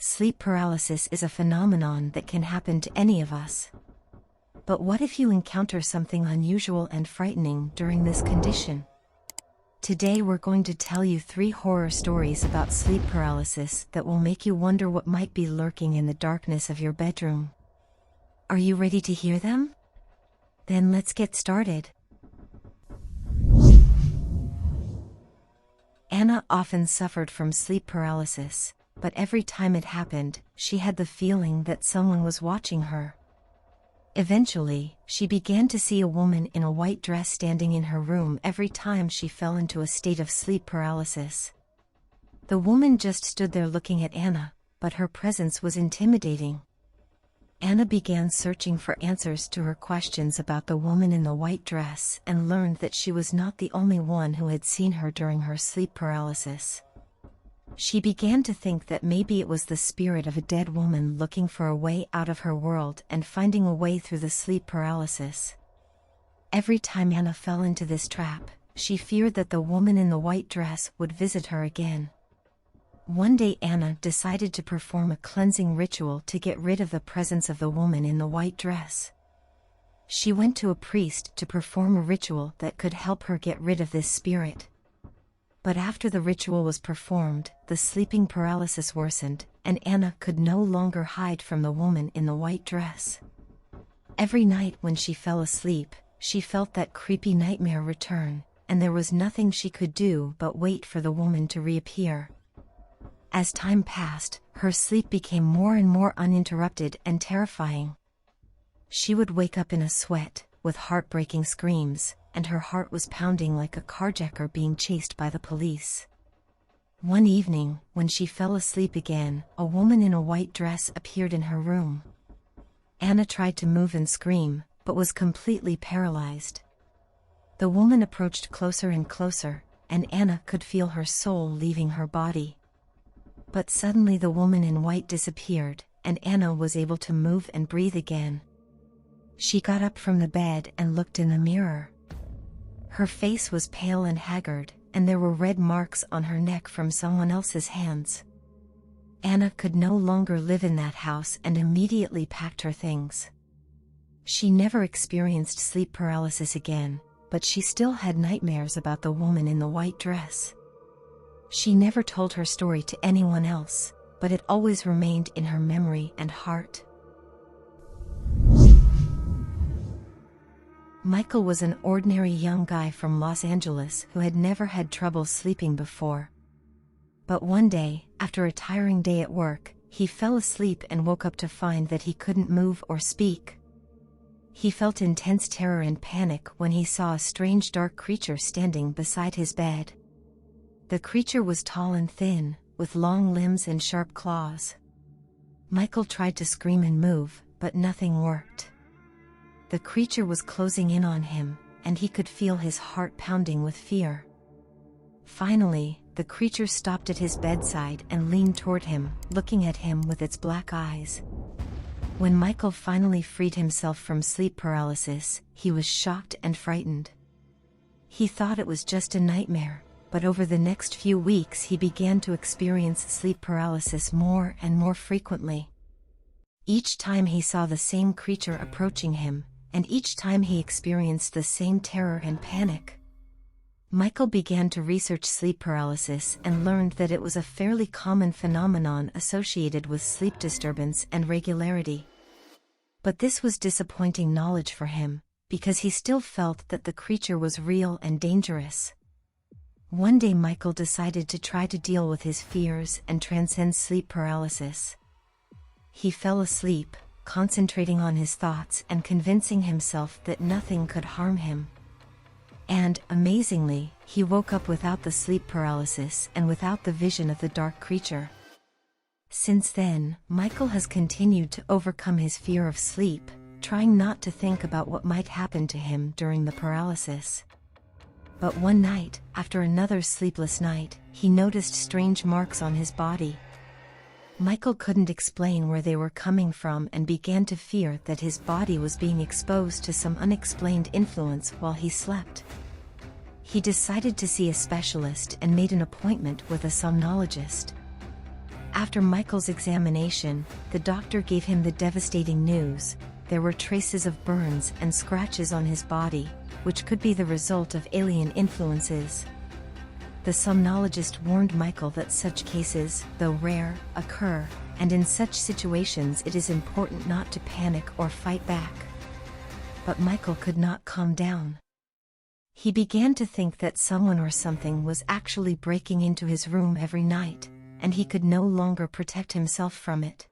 Sleep paralysis is a phenomenon that can happen to any of us. But what if you encounter something unusual and frightening during this condition? Today we're going to tell you 3 horror stories about sleep paralysis that will make you wonder what might be lurking in the darkness of your bedroom. Are you ready to hear them? Then let's get started. Anna often suffered from sleep paralysis, but every time it happened, she had the feeling that someone was watching her. Eventually, she began to see a woman in a white dress standing in her room every time she fell into a state of sleep paralysis. The woman just stood there looking at Anna, but her presence was intimidating. Anna began searching for answers to her questions about the woman in the white dress and learned that she was not the only one who had seen her during her sleep paralysis. She began to think that maybe it was the spirit of a dead woman looking for a way out of her world and finding a way through the sleep paralysis. Every time Anna fell into this trap, she feared that the woman in the white dress would visit her again. One day Anna decided to perform a cleansing ritual to get rid of the presence of the woman in the white dress. She went to a priest to perform a ritual that could help her get rid of this spirit. But after the ritual was performed, the sleeping paralysis worsened, and Anna could no longer hide from the woman in the white dress. Every night when she fell asleep, she felt that creepy nightmare return, and there was nothing she could do but wait for the woman to reappear. As time passed, her sleep became more and more uninterrupted and terrifying. She would wake up in a sweat, with heartbreaking screams, and her heart was pounding like a carjacker being chased by the police. One evening, when she fell asleep again, a woman in a white dress appeared in her room. Anna tried to move and scream, but was completely paralyzed. The woman approached closer and closer, and Anna could feel her soul leaving her body. But suddenly the woman in white disappeared, and Anna was able to move and breathe again. She got up from the bed and looked in the mirror. Her face was pale and haggard, and there were red marks on her neck from someone else's hands. Anna could no longer live in that house and immediately packed her things. She never experienced sleep paralysis again, but she still had nightmares about the woman in the white dress. She never told her story to anyone else, but it always remained in her memory and heart. Michael was an ordinary young guy from Los Angeles who had never had trouble sleeping before. But one day, after a tiring day at work, he fell asleep and woke up to find that he couldn't move or speak. He felt intense terror and panic when he saw a strange dark creature standing beside his bed. The creature was tall and thin, with long limbs and sharp claws. Michael tried to scream and move, but nothing worked. The creature was closing in on him, and he could feel his heart pounding with fear. Finally, the creature stopped at his bedside and leaned toward him, looking at him with its black eyes. When Michael finally freed himself from sleep paralysis, he was shocked and frightened. He thought it was just a nightmare, but over the next few weeks he began to experience sleep paralysis more and more frequently. Each time he saw the same creature approaching him, and each time he experienced the same terror and panic. Michael began to research sleep paralysis and learned that it was a fairly common phenomenon associated with sleep disturbance and regularity. But this was disappointing knowledge for him, because he still felt that the creature was real and dangerous. One day Michael decided to try to deal with his fears and transcend sleep paralysis. He fell asleep, concentrating on his thoughts and convincing himself that nothing could harm him. And, amazingly, he woke up without the sleep paralysis and without the vision of the dark creature. Since then, Michael has continued to overcome his fear of sleep, trying not to think about what might happen to him during the paralysis. But one night, after another sleepless night, he noticed strange marks on his body. Michael couldn't explain where they were coming from and began to fear that his body was being exposed to some unexplained influence while he slept. He decided to see a specialist and made an appointment with a somnologist. After Michael's examination, the doctor gave him the devastating news: there were traces of burns and scratches on his body, which could be the result of alien influences. The somnologist warned Michael that such cases, though rare, occur, and in such situations it is important not to panic or fight back. But Michael could not calm down. He began to think that someone or something was actually breaking into his room every night, and he could no longer protect himself from it.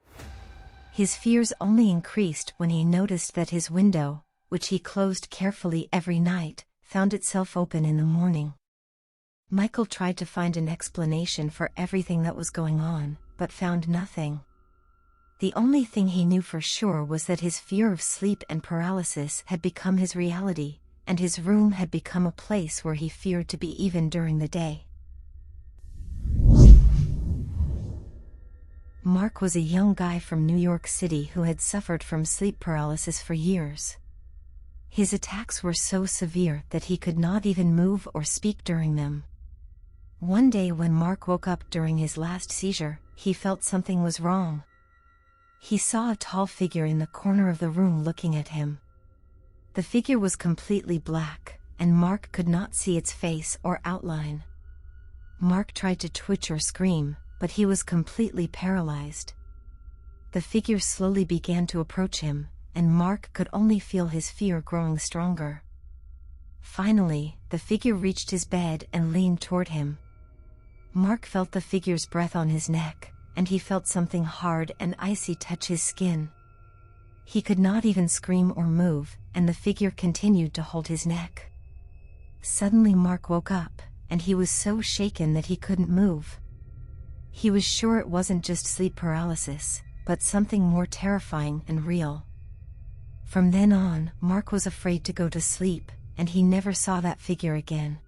His fears only increased when he noticed that his window, which he closed carefully every night, found itself open in the morning. Michael tried to find an explanation for everything that was going on, but found nothing. The only thing he knew for sure was that his fear of sleep and paralysis had become his reality, and his room had become a place where he feared to be even during the day. Mark was a young guy from New York City who had suffered from sleep paralysis for years. His attacks were so severe that he could not even move or speak during them. One day when Mark woke up during his last seizure, he felt something was wrong. He saw a tall figure in the corner of the room looking at him. The figure was completely black, and Mark could not see its face or outline. Mark tried to twitch or scream, but he was completely paralyzed. The figure slowly began to approach him, and Mark could only feel his fear growing stronger. Finally, the figure reached his bed and leaned toward him. Mark felt the figure's breath on his neck, and he felt something hard and icy touch his skin. He could not even scream or move, and the figure continued to hold his neck. Suddenly Mark woke up, and he was so shaken that he couldn't move. He was sure it wasn't just sleep paralysis, but something more terrifying and real. From then on, Mark was afraid to go to sleep, and he never saw that figure again.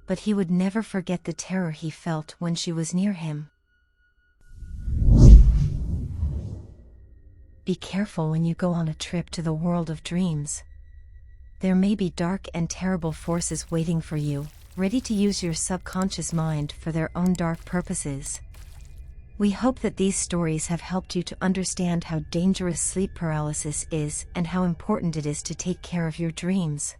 But he would never forget the terror he felt when she was near him. Be careful when you go on a trip to the world of dreams. There may be dark and terrible forces waiting for you, ready to use your subconscious mind for their own dark purposes. We hope that these stories have helped you to understand how dangerous sleep paralysis is and how important it is to take care of your dreams.